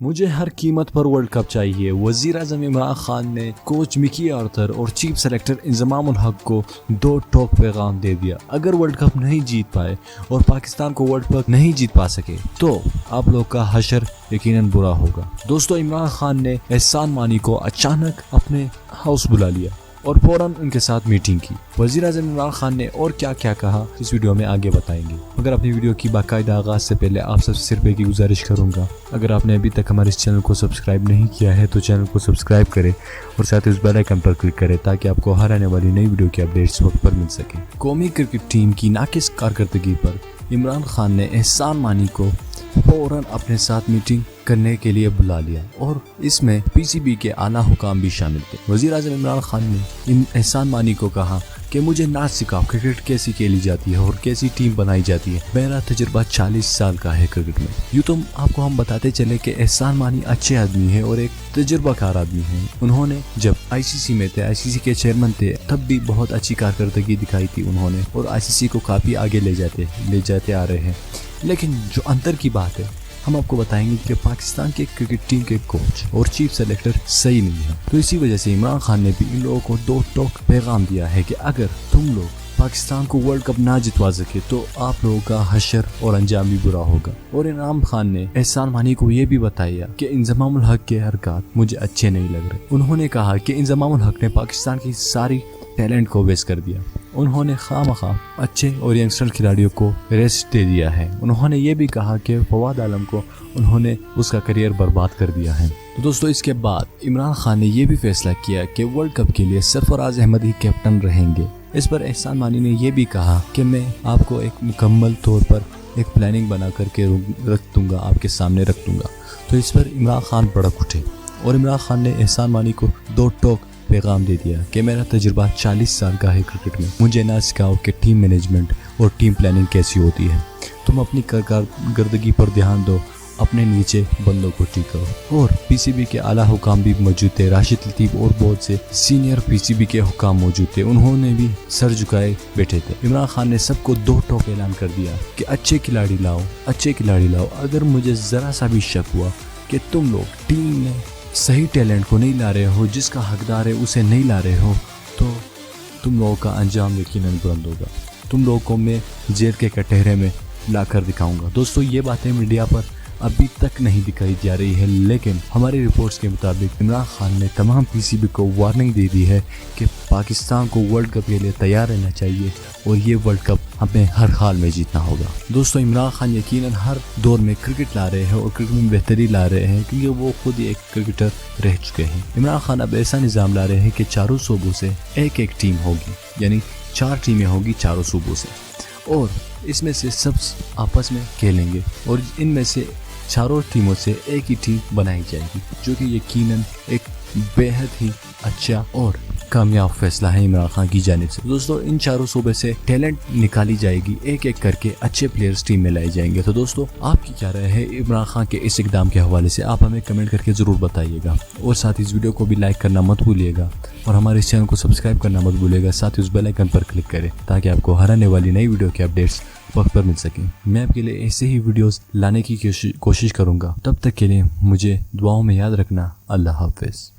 मुझे हर कीमत पर वर्ल्ड कप चाहिए। वज़ीर-ए-आज़म इमरान खान ने कोच मिकी आर्थर और चीफ सेलेक्टर इंज़मामुल हक को दो टोक पैगाम दे दिया। अगर वर्ल्ड कप नहीं जीत पाए और पाकिस्तान को वर्ल्ड कप नहीं जीत पा सके तो आप लोग का हशर यकीनन बुरा होगा। दोस्तों, इमरान खान ने एहसान मानी को अचानक अपने हाउस बुला लिया और फौरन उनके साथ मीटिंग की। वज़ीर-ए-आज़म इमरान खान ने और क्या क्या कहा इस वीडियो में आगे बताएंगे। मगर अपनी वीडियो की बाकायदा आगाज़ से पहले आप सबसे सिर्फ एक ही गुजारिश करूंगा, अगर आपने अभी तक हमारे इस चैनल को सब्सक्राइब नहीं किया है तो चैनल को सब्सक्राइब करें और साथ ही उस बेल आइकन पर क्लिक करें ताकि आपको हर आने वाली नई वीडियो की अपडेट्स वक्त पर मिल सके। कौमी क्रिकेट टीम की नाकिस कारकर्दगी पर इमरान खान ने एहसान मानी को फौरन अपने साथ मीटिंग करने के लिए बुला लिया और इसमें पीसीबी के आला हुकाम भी शामिल थे। वज़ीर-ए-आज़म इमरान खान ने एहसान मानी को कहा कि मुझे ना सिखाओ क्रिकेट कैसी खेली जाती है और कैसी टीम बनाई जाती है। मेरा तजुर्बा 40 साल का है क्रिकेट में। यूँ तो आपको हम बताते चले कि एहसान मानी अच्छे आदमी है और एक तजुर्बाकार आदमी है। उन्होंने जब आईसीसी में थे, आईसीसी के चेयरमैन थे, तब भी बहुत अच्छी कारकर्दगी दिखाई थी उन्होंने और आईसीसी को काफ़ी आगे ले जाते आ रहे हैं। लेकिन जो अंतर की बात है हम आपको बताएंगे कि पाकिस्तान के क्रिकेट टीम के कोच और चीफ सेलेक्टर सही नहीं है। तो इसी वजह से इमरान खान ने भी इन लोगों को दो टोक पैगाम दिया है कि अगर तुम लोग पाकिस्तान को वर्ल्ड कप ना जितवा सके तो आप लोगों का हशर और अंजाम भी बुरा होगा। और इमरान खान ने एहसान मानी को ये भी बताया कि इंज़मामुल हक के हरकत मुझे अच्छे नहीं लग रहे। उन्होंने कहा कि इंज़मामुल हक ने पाकिस्तान की सारी टैलेंट को वेस्ट कर दिया। उन्होंने खामखा अच्छे और यंगस्टर खिलाड़ियों को रेस्ट दे दिया है। उन्होंने ये भी कहा कि फवाद आलम को उन्होंने उसका करियर बर्बाद कर दिया है। तो दोस्तों, इसके बाद इमरान खान ने ये भी फैसला किया कि वर्ल्ड कप के लिए सरफराज अहमद ही कैप्टन रहेंगे। इस पर एहसान मानी ने यह भी कहा कि मैं आपको एक मुकम्मल तौर पर एक प्लानिंग बना करके रख दूंगा, आपके सामने रख दूंगा। तो इस पर इमरान खान भड़क उठे और इमरान खान ने एहसान मानी को दो टोक पैगाम दे दिया कि मेरा तजुर्बा 40 साल का है क्रिकेट में। मुझे ना सिखाओ कि टीम मैनेजमेंट और टीम प्लानिंग कैसी होती है। तुम अपनी कारकर्दगी पर ध्यान दो, अपने नीचे बंदों को ठीक करो। और पीसीबी के आला हुकाम भी मौजूद थे, राशिद लतीफ़ और बहुत से सीनियर पीसीबी के हुकाम मौजूद थे। उन्होंने भी सर झुकाए बैठे थे। इमरान खान ने सबको दो टोक ऐलान कर दिया कि अच्छे खिलाड़ी लाओ, अच्छे खिलाड़ी लाओ। अगर मुझे ज़रा सा भी शक हुआ कि तुम लोग टीम में सही टैलेंट को नहीं ला रहे हो, जिसका हकदार है उसे नहीं ला रहे हो, तो तुम लोगों का अंजाम यकीनन बुलंद होगा। तुम लोगों को मैं जेल के कटहरे में ला कर दिखाऊंगा। दोस्तों, ये बातें मीडिया पर अभी तक नहीं दिखाई जा रही है, लेकिन हमारी रिपोर्ट्स के मुताबिक इमरान खान ने तमाम पीसीबी को वार्निंग दे दी है कि पाकिस्तान को वर्ल्ड कप के लिए तैयार रहना चाहिए और ये वर्ल्ड कप हमें हर हाल में जीतना होगा। दोस्तों, इमरान खान यकीनन हर दौर में क्रिकेट ला रहे हैं और क्रिकेट में बेहतरी ला रहे हैं क्योंकि वो खुद एक क्रिकेटर रह चुके हैं। इमरान खान अब ऐसा निज़ाम ला रहे हैं कि चारों सूबों से एक एक टीम होगी, यानी 4 टीमें होगी चारों सूबों से, और इसमें से सब आपस में खेलेंगे और इनमें से चारों टीमों से एक ही टीम बनाई जाएगी, जो कि यकीनन एक बेहद ही अच्छा और कामयाब फैसला है इमरान खान की जानिब से। दोस्तों, इन चारों सूबे से टैलेंट निकाली जाएगी, एक एक करके अच्छे प्लेयर्स टीम में लाए जाएंगे। तो दोस्तों, आपकी क्या राय है इमरान खान के इस इकदाम के हवाले से, आप हमें कमेंट करके ज़रूर बताइएगा। और साथ ही इस वीडियो को भी लाइक करना मत भूलिएगा और हमारे इस चैनल को सब्सक्राइब करना मत भूलिएगा। साथ ही उस बेल आइकन पर क्लिक करें ताकि आपको हर आने वाली नई वीडियो के अपडेट्स वक्त पर मिल सकें। मैं आपके लिए ऐसे ही वीडियोस लाने की कोशिश करूँगा। तब तक के लिए मुझे दुआओं में याद रखना। अल्लाह हाफ़िज़।